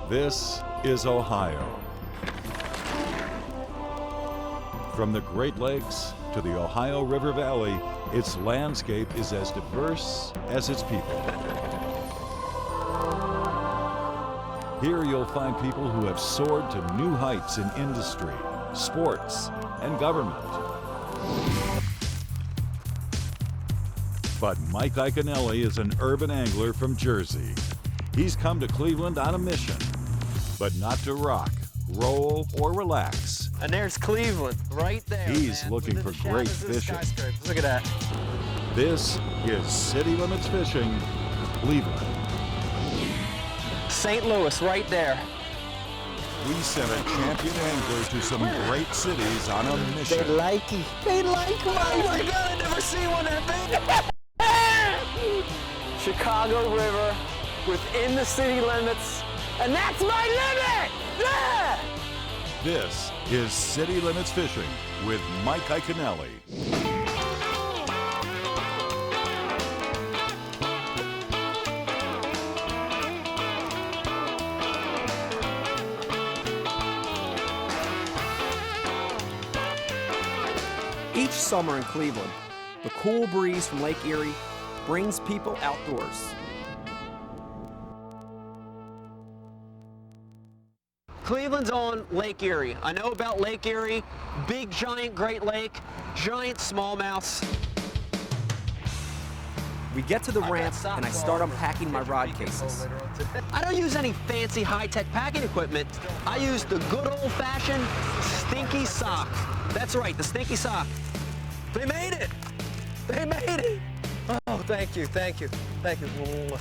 This is Ohio. From the Great Lakes to the Ohio River Valley, its landscape is as diverse as its people. Here you'll find people who have soared to new heights in industry, sports, and government. But Mike Iaconelli is an urban angler from Jersey. He's come to Cleveland on a mission, but not to rock, roll, or relax. And there's Cleveland, right there. He's man. looking Within for the great shadows of the fishing. skyscrapers. Look at that. This is City Limits Fishing, Cleveland. St. Louis, right there. We sent a champion angler to some great cities on a mission. They like you. They like me. Oh my God, I never see one that big. Chicago River, within the city limits, and that's my limit! Yeah! This is City Limits Fishing with Mike Iaconelli. Each summer in Cleveland, the cool breeze from Lake Erie brings people outdoors. Cleveland's on Lake Erie. I know about Lake Erie, big giant Great Lake, giant smallmouths. We get to the ramp and I start unpacking my rod cases. I don't use any fancy high-tech packing equipment. I use the good old-fashioned stinky sock. That's right, the stinky sock. They made it! They made it! Oh, thank you, thank you, thank you. Look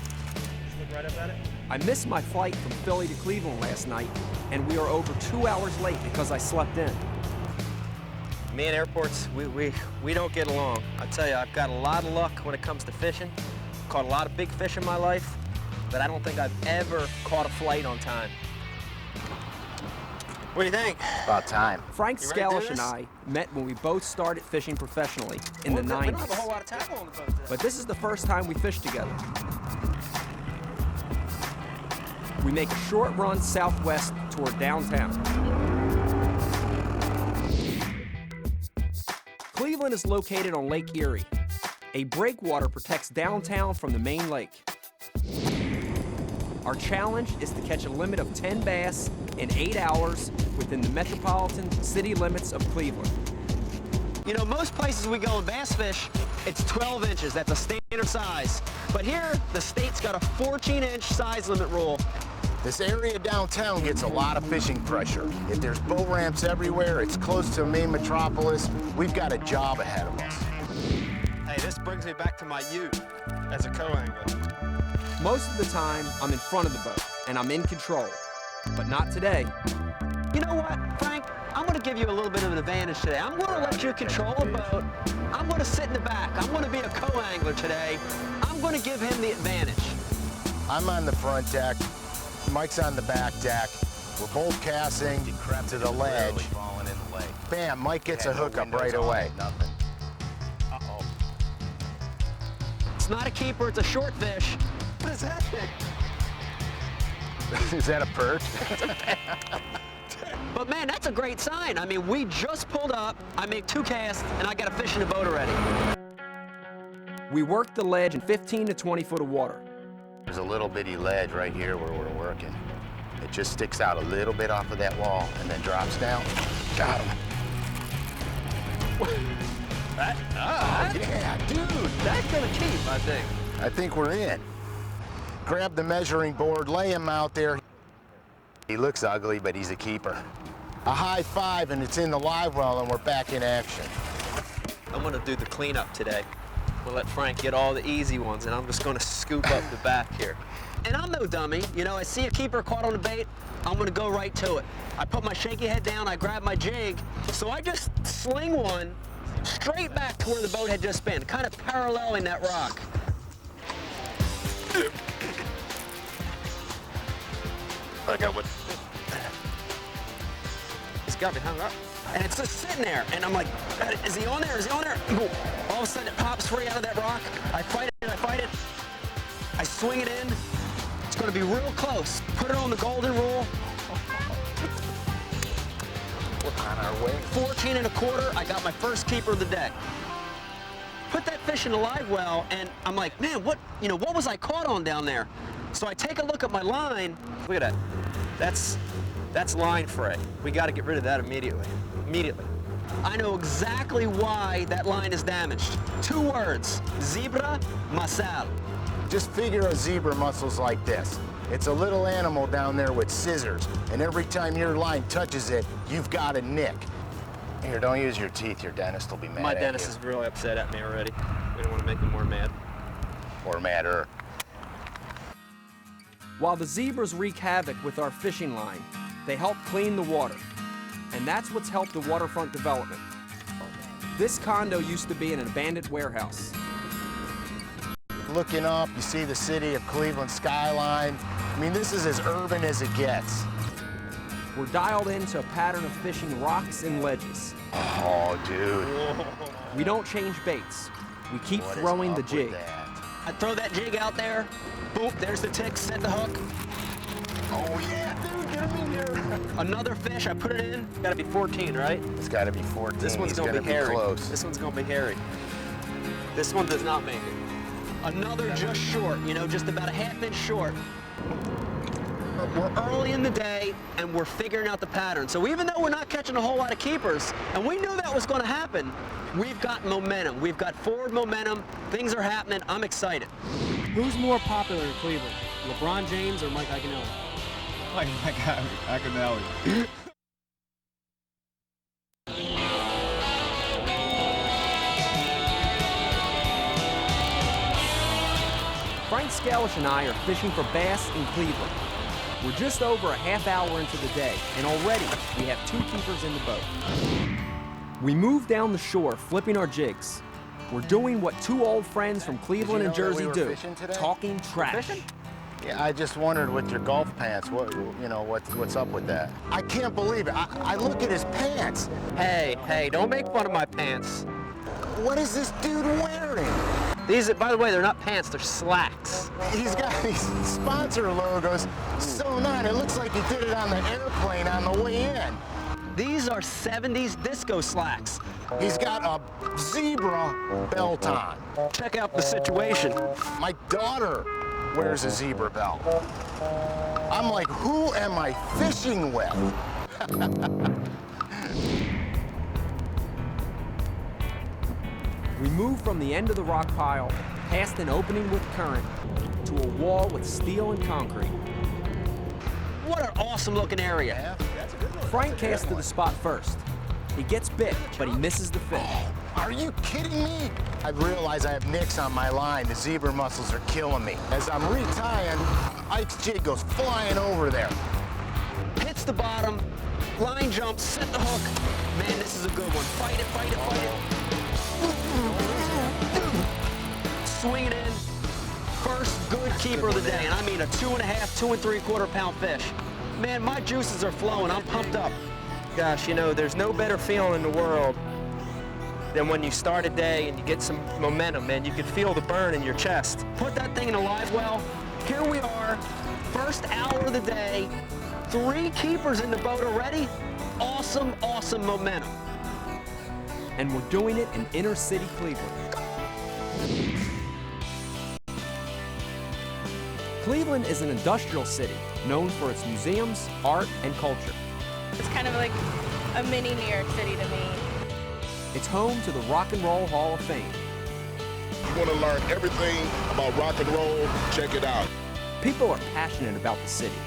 right up at it. I missed my flight from Philly to Cleveland last night, and we are over 2 hours late because I slept in. Me and airports, we don't get along. I tell you, I've got a lot of luck when it comes to fishing. Caught a lot of big fish in my life, but I don't think I've ever caught a flight on time. What do you think? About time. Frank You ready to do Scalish and this? I met when we both started fishing professionally in the We don't have a 90s. whole lot of tackle on the boat today. But this is the first time we fished together. We make a short run southwest toward downtown. Cleveland is located on Lake Erie. A breakwater protects downtown from the main lake. Our challenge is to catch a limit of 10 bass in 8 hours within the metropolitan city limits of Cleveland. You know, most places we go and bass fish, it's 12 inches. That's a standard size. But here, the state's got a 14-inch size limit rule. This area downtown gets a lot of fishing pressure. If there's boat ramps everywhere, it's close to a main metropolis, we've got a job ahead of us. Hey, this brings me back to my ute as a co-angler. Most of the time, I'm in front of the boat, and I'm in control. But not today. You know what, Frank? I'm going to give you a little bit of an advantage today. I'm going to let you control the boat. I'm going to sit in the back. I'm going to be a co-angler today. I'm going to give him the advantage. I'm on the front deck, Mike's on the back deck. We're both casting to the ledge. Bam, Mike gets a hookup right away. Uh-oh. It's not a keeper, it's a short fish. What is that thing? Is that a perch? But man, that's a great sign. I mean, we just pulled up, I made 2 casts, and I got a fish in the boat already. We work the ledge in 15 to 20 foot of water. There's a little bitty ledge right here where we're working. It just sticks out a little bit off of that wall and then drops down. Got him. Yeah, dude. That's gonna keep, I think. I think we're in. Grab the measuring board, lay him out there. He looks ugly, but he's a keeper. A high five, and it's in the live well, and we're back in action. I'm gonna do the cleanup today. We'll let Frank get all the easy ones, and I'm just gonna scoop up the back here. And I'm no dummy. You know, I see a keeper caught on a bait, I'm gonna go right to it. I put my shaky head down, I grab my jig, so I just sling one straight back to where the boat had just been, kind of paralleling that rock. I got one. It's got me hung up. And it's just sitting there, and I'm like, is he on there? Is he on there? Boom. All of a sudden, it pops free out of that rock. I fight it, I swing it in, gonna be real close. Put it on the golden rule. We're on our way. 14 1/4, I got my first keeper of the day. Put that fish in the live well, and I'm like, man, what was I caught on down there? So I take a look at my line. Look at that. That's line fray. We got to get rid of that immediately. I know exactly why that line is damaged. 2 words, zebra mussel. Just figure a zebra mussel's like this. It's a little animal down there with scissors, and every time your line touches it, you've got a nick. Here, don't use your teeth. Your dentist will be mad at you. My dentist is really upset at me already. We don't want to make him more mad. Or madder. While the zebras wreak havoc with our fishing line, they help clean the water. And that's what's helped the waterfront development. This condo used to be in an abandoned warehouse. Looking up, you see the city of Cleveland skyline. I mean, this is as urban as it gets. We're dialed into a pattern of fishing rocks and ledges. Oh, dude. We don't change baits. We keep What is throwing the up with jig. that? I throw that jig out there. Boom, there's the tick, set the hook. Oh, yeah, dude, get him in here. Another fish, I put it in. Gotta be 14, right? It's got to be 14. This one's He's gonna be hairy. close. This one's gonna be hairy. This one does not make it. Another just short, just about a ½ inch short. We're early in the day, and we're figuring out the pattern. So even though we're not catching a whole lot of keepers, and we knew that was gonna happen, we've got momentum. We've got forward momentum. Things are happening. I'm excited. Who's more popular in Cleveland, LeBron James or Mike Iaconelli? Mike Iaconelli. Frank Scalish and I are fishing for bass in Cleveland. We're just over a half hour into the day, and already we have 2 keepers in the boat. We move down the shore, flipping our jigs. We're doing what 2 old friends from Cleveland and Jersey do, talking trash. Yeah, I just wondered with your golf pants, what's up with that? I can't believe it. I look at his pants. Hey, don't make fun of my pants. What is this dude wearing? These, by the way, they're not pants, they're slacks. He's got these sponsor logos sewn on. It looks like he did it on the airplane on the way in. These are 70s disco slacks. He's got a zebra belt on. Check out the situation. My daughter wears a zebra belt. I'm like, who am I fishing with? We move from the end of the rock pile, past an opening with current, to a wall with steel and concrete. What an awesome looking area. Frank casts to the spot first. He gets bit, but he misses the fish. Are you kidding me? I realize I have nicks on my line. The zebra mussels are killing me. As I'm retying, Ike's jig goes flying over there. Hits the bottom, line jumps, set the hook. Man, this is a good one. Fight it, fight it, fight it. Swing it in. First good keeper of the day, and I mean a 2.5, 2 3/4 pound fish. Man, my juices are flowing. I'm pumped up. Gosh, there's no better feeling in the world than when you start a day and you get some momentum, man. You can feel the burn in your chest. Put that thing in a live well. Here we are, first hour of the day. 3 keepers in the boat already. Awesome, awesome momentum. And we're doing it in inner city Cleveland. Cleveland is an industrial city known for its museums, art, and culture. It's kind of like a mini New York City to me. It's home to the Rock and Roll Hall of Fame. You want to learn everything about rock and roll? Check it out. People are passionate about the city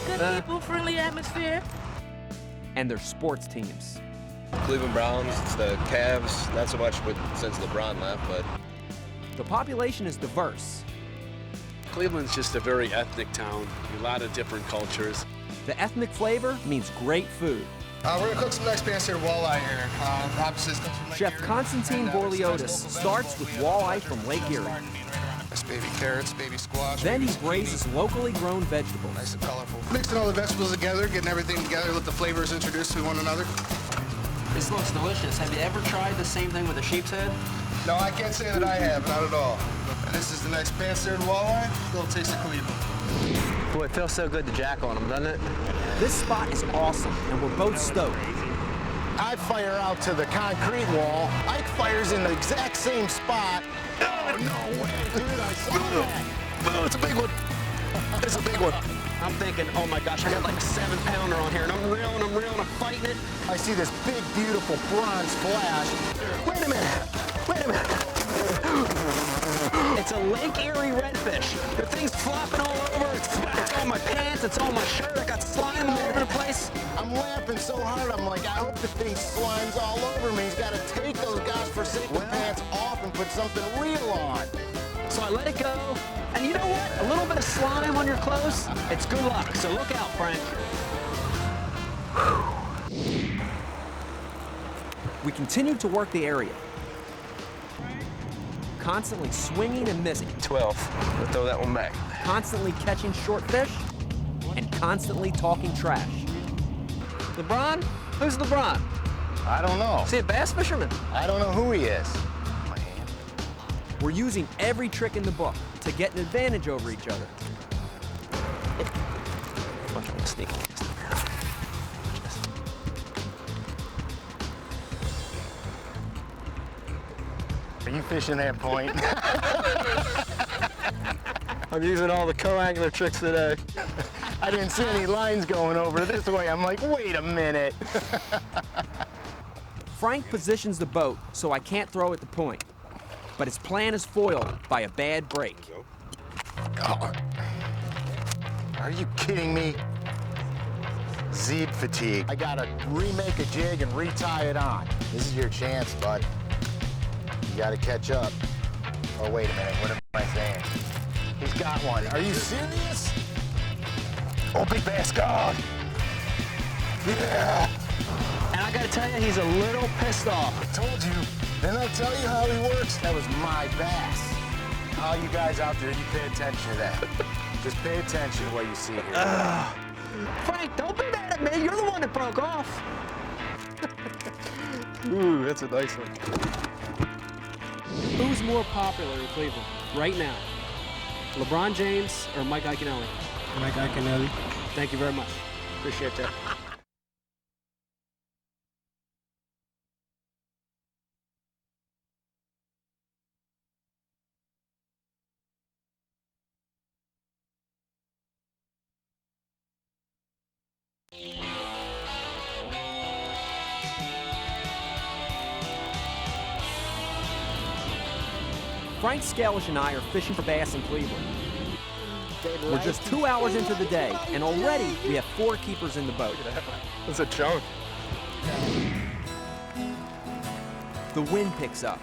Good people, friendly atmosphere. and their sports teams. Cleveland Browns, it's the Cavs, not so much since LeBron left, but The population is diverse. Cleveland's just a very ethnic town, a lot of different cultures. The ethnic flavor means great food. We're gonna cook some expansive walleye here. Obviously, this comes from Lake Chef Erie. Constantine Borliotis starts with walleye from Lake Erie. Nice baby carrots, baby squash. Then he baby zucchini. braises locally grown vegetables. Nice and colorful. Mixing all the vegetables together, getting everything together, let the flavors introduce to one another. This looks delicious. Have you ever tried the same thing with a sheep's head? No, I can't say that I have, not at all. And this is the next pan-seared walleye. Little taste of Cleveland. Boy, it feels so good to jack on them, doesn't it? This spot is awesome, and we're both stoked. I fire out to the concrete wall. Ike fires in the exact same spot. Oh, no way, dude, I saw that. Oh, it's a big one. It's a big one. I'm thinking, oh my gosh, I got like a 7-pounder on here, and I'm reeling, I'm fighting it. I see this big, beautiful bronze flash. Wait a minute. It's a Lake Erie redfish. The thing's flopping all over. It's on my pants, it's on my shirt. I got slime all over the place. I'm laughing so hard, I'm like, I hope the thing slimes all over me. He's got to take those godforsaken pants off and put something real on. So I let it go, and you know what? A little bit of slime on your clothes, it's good luck. So look out, Frank. We continue to work the area, constantly swinging and missing, 12. We'll throw that one back. constantly catching short fish, and constantly talking trash. LeBron? Who's LeBron? I don't know. Is he a bass fisherman? I don't know who he is. We're using every trick in the book to get an advantage over each other. Watch me sneak. Are you fishing that point? I'm using all the co-angler tricks today. I didn't see any lines going over this way. I'm like, wait a minute. Frank positions the boat so I can't throw at the point, but his plan is foiled by a bad break. Oh. Are you kidding me? Zeeb fatigue. I gotta remake a jig and retie it on. This is your chance, bud. You gotta catch up. Oh, wait a minute, what am I saying? He's got one. Are you serious? Oh, big bass gone. Yeah. And I gotta tell you, he's a little pissed off. I told you. Didn't I tell you how he works? That was my bass. All you guys out there, you pay attention to that. Just pay attention to what you see here. Frank, don't be mad at me. You're the one that broke off. Ooh, that's a nice one. Who's more popular in Cleveland right now? LeBron James or Mike Iaconelli? Mike Iaconelli. Thank you very much. Appreciate that. Frank Scalish and I are fishing for bass in Cleveland. We're just 2 hours into the day, and already we have 4 keepers in the boat. That's a chunk. The wind picks up,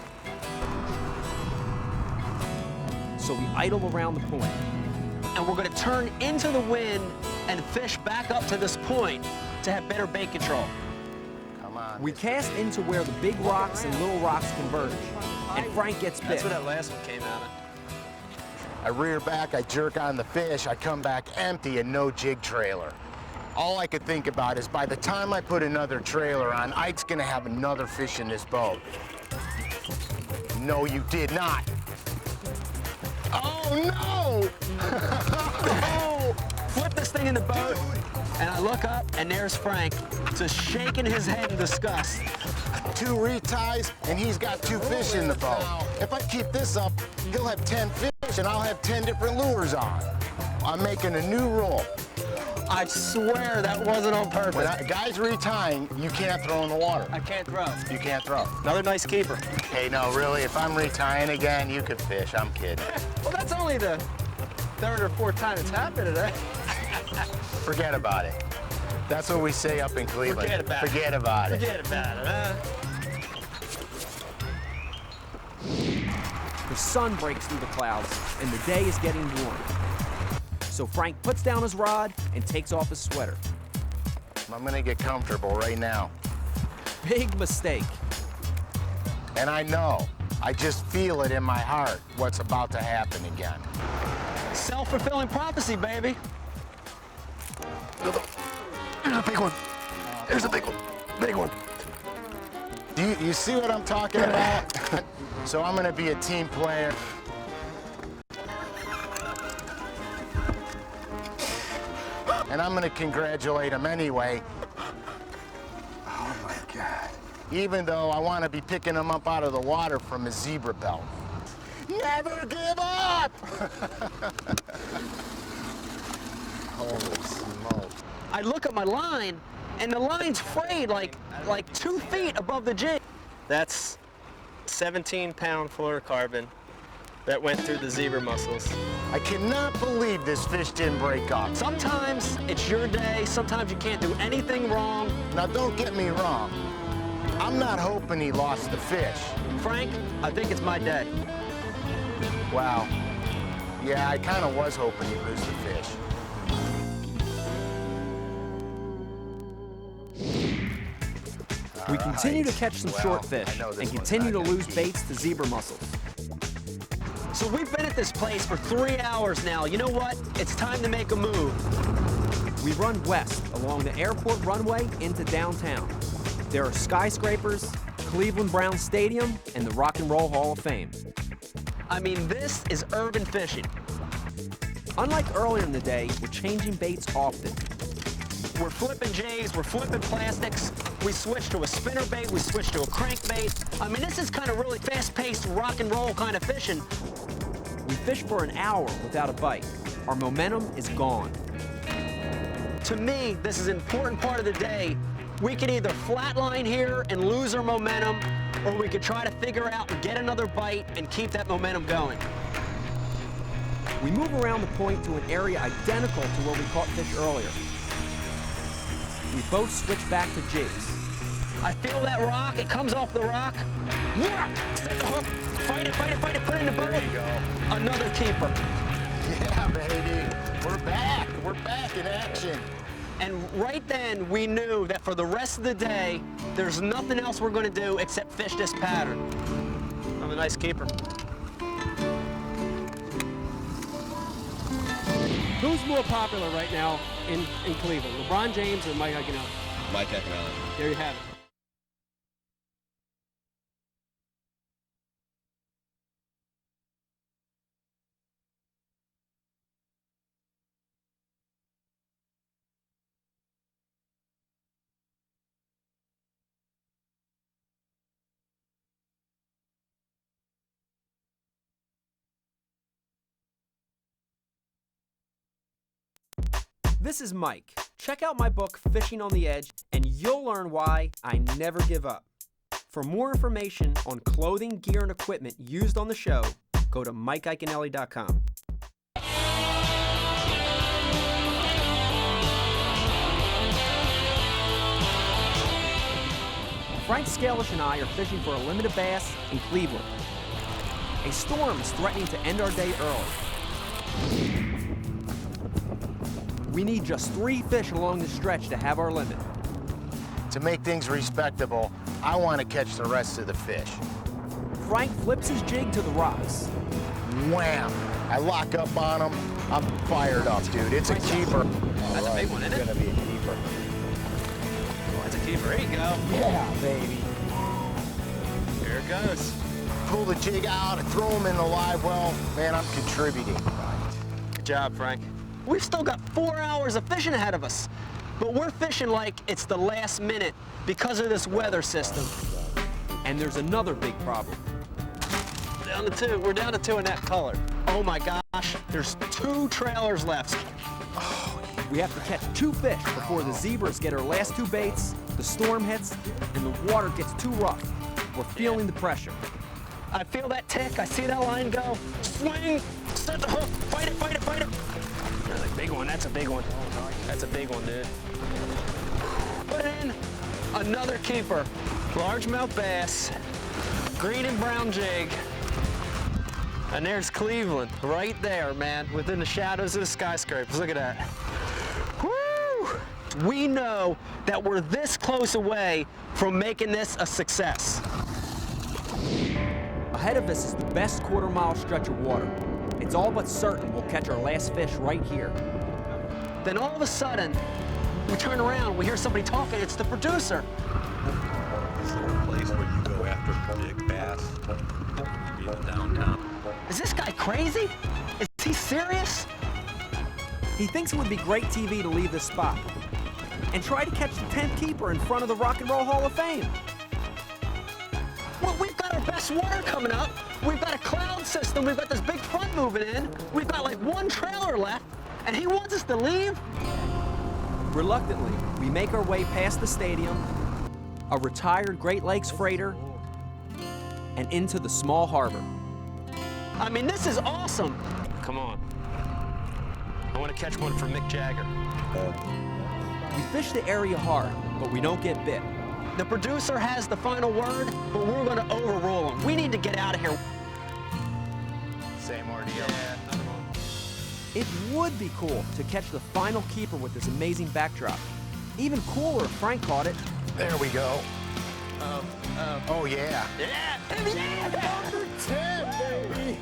so we idle around the point. And we're gonna turn into the wind and fish back up to this point to have better bait control. Come on. We cast into where the big rocks and little rocks converge, and Frank gets bit. That's where that last one came out of. I rear back, I jerk on the fish, I come back empty and no jig trailer. All I could think about is by the time I put another trailer on, Ike's gonna have another fish in this boat. No, you did not. Oh, no! Oh! Flip this thing in the boat, and I look up, and there's Frank, just shaking his head in disgust. 2 reties, and he's got 2 fish in the boat. If I keep this up, he'll have 10 fish, and I'll have 10 different lures on. I'm making a new rule. I swear that wasn't on purpose. When a guy's retying, you can't throw in the water. I can't throw. You can't throw. Another nice keeper. Hey, no, really, if I'm retying again, you could fish. I'm kidding. Well, that's only the 3rd or 4th time it's happened today. Forget about it. That's what we say up in Cleveland. Forget about it. Forget about it. Forget about it, huh? The sun breaks through the clouds, and the day is getting warm. So Frank puts down his rod and takes off his sweater. I'm gonna get comfortable right now. Big mistake. And I know, I just feel it in my heart what's about to happen again. Self-fulfilling prophecy, baby. There's a big one. There's a big one. Big one. You see what I'm talking about? So I'm gonna be a team player. And I'm gonna congratulate him anyway. Oh my God. Even though I wanna be picking him up out of the water from his zebra belt. Never give up! Holy smoke. I look at my line, and the line's frayed like 2 feet above the jig. That's 17-pound fluorocarbon that went through the zebra mussels. I cannot believe this fish didn't break up. Sometimes it's your day, sometimes you can't do anything wrong. Now don't get me wrong. I'm not hoping he lost the fish. Frank, I think it's my day. Wow. Yeah, I kind of was hoping he'd lose the fish. We continue to catch some short fish and continue to lose baits to zebra mussels. So we've been at this place for 3 hours now. You know what? It's time to make a move. We run west along the airport runway into downtown. There are skyscrapers, Cleveland Browns Stadium, and the Rock and Roll Hall of Fame. I mean, this is urban fishing. Unlike earlier in the day, we're changing baits often. We're flipping jigs, we're flipping plastics. We switch to a spinner bait, we switch to a crankbait. I mean, this is kind of really fast-paced rock and roll kind of fishing. We fish for an hour without a bite. Our momentum is gone. To me, this is an important part of the day. We could either flatline here and lose our momentum, or we could try to figure out and get another bite and keep that momentum going. We move around the point to an area identical to where we caught fish earlier. We both switch back to jigs. I feel that rock, it comes off the rock. Yeah! Set the hook, fight it, fight it, fight it, put it in the boat. There you go. Another keeper. Yeah, baby. We're back in action. And right then, we knew that for the rest of the day, there's nothing else we're gonna do except fish this pattern. I'm a nice keeper. Who's more popular right now in Cleveland, LeBron James or Mike Iaconelli? Mike Iaconelli. There you have it. This is Mike. Check out my book, Fishing on the Edge, and you'll learn why I never give up. For more information on clothing, gear, and equipment used on the show, go to MikeIaconelli.com. Frank Scalish and I are fishing for a limited bass in Cleveland. A storm is threatening to end our day early. We need just 3 fish along the stretch to have our limit. To make things respectable, I want to catch the rest of the fish. Frank flips his jig to the rocks. Wham! I lock up on him. I'm fired up, dude. It's a keeper. That's a big one, isn't it? It's gonna be a keeper. That's a keeper. There you go. Yeah, baby. Here it goes. Pull the jig out and throw him in the live well. Man, I'm contributing. Good job, Frank. We've still got 4 hours of fishing ahead of us, but we're fishing like it's the last minute because of this weather system. And there's another big problem. Down to 2. We're down to 2 in that color. Oh my gosh, there's 2 trailers left. We have to catch 2 fish before the zebras get our last 2 baits, the storm hits, and the water gets too rough. We're feeling the pressure. I feel that tick. I see that line go. Swing, set the hook, fight it, fight it, fight it. That's a big one. That's a big one. That's a big one, dude. Put in another keeper. Largemouth bass, green and brown jig. And there's Cleveland right there, man, within the shadows of the skyscrapers. Look at that. Woo! We know that we're this close away from making this a success. Ahead of us is the best quarter-mile stretch of water. It's all but certain we'll catch our last fish right here. Then all of a sudden, we turn around, we hear somebody talking, it's the producer. This little place where big bass, even downtown. Is this guy crazy? Is he serious? He thinks it would be great TV to leave this spot and try to catch the 10th keeper in front of the Rock and Roll Hall of Fame. Well, we've got our best water coming up. We've got a cloud system. We've got this big front moving in. We've got like one trailer left, and he wants us to leave? Reluctantly, we make our way past the stadium, a retired Great Lakes freighter, and into the small harbor. I mean, this is awesome. Come on. I want to catch one for Mick Jagger. We fish the area hard, but we don't get bit. The producer has the final word, but we're going to overrule him. We need to get out of here. Same ordeal. Yeah, another one. It would be cool to catch the final keeper with this amazing backdrop. Even cooler if Frank caught it. There we go. Oh, yeah. Yeah! Number 10, baby!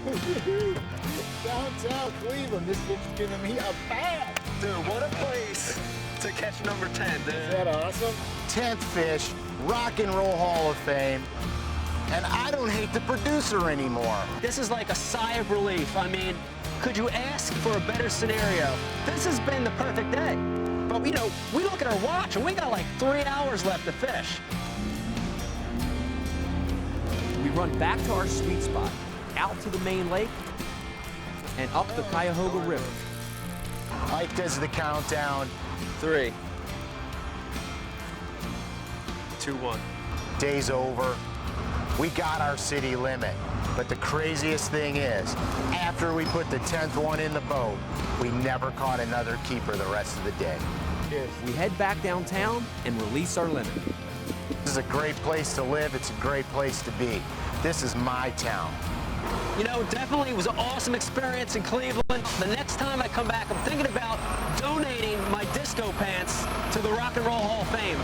Downtown Cleveland. This is giving me a bath. Dude, what a place to catch number 10, dude. Is that awesome? 10th fish, Rock and Roll Hall of Fame, and I don't hate the producer anymore. This is like a sigh of relief. I mean, could you ask for a better scenario? This has been the perfect day. But, you know, we look at our watch and we got like 3 hours left to fish. We run back to our sweet spot, out to the main lake, and up the Cuyahoga River. Mike does the countdown. 3, 2, 1. Day's over. We got our city limit. But the craziest thing is, after we put the 10th one in the boat, we never caught another keeper the rest of the day. We head back downtown and release our limit. This is a great place to live. It's a great place to be. This is my town. You know, definitely it was an awesome experience in Cleveland. The next time I come back, I'm thinking about donating my disco pants to the Rock and Roll Hall of Fame.